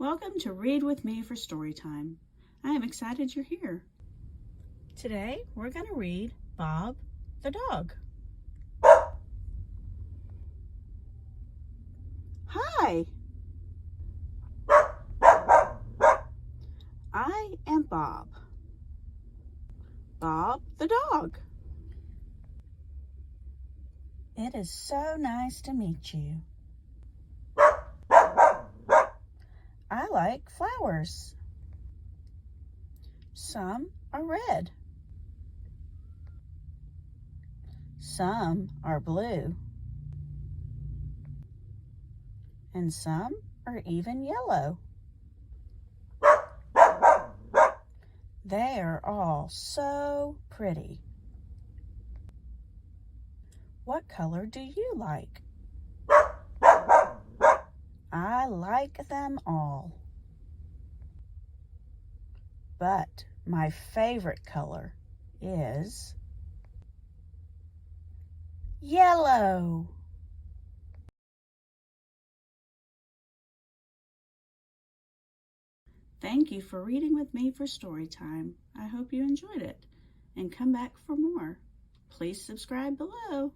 Welcome to Read with Me for Storytime. I am excited you're here. Today we're going to read Bob the Dog. Hi! I am Bob. Bob the dog. It is so nice to meet you. I like flowers. Some are red. Some are blue. And some are even yellow. They are all so pretty. What color do you like? I like them all. But my favorite color is yellow. Thank you for reading with me for Storytime. I hope you enjoyed it and come back for more. Please subscribe below.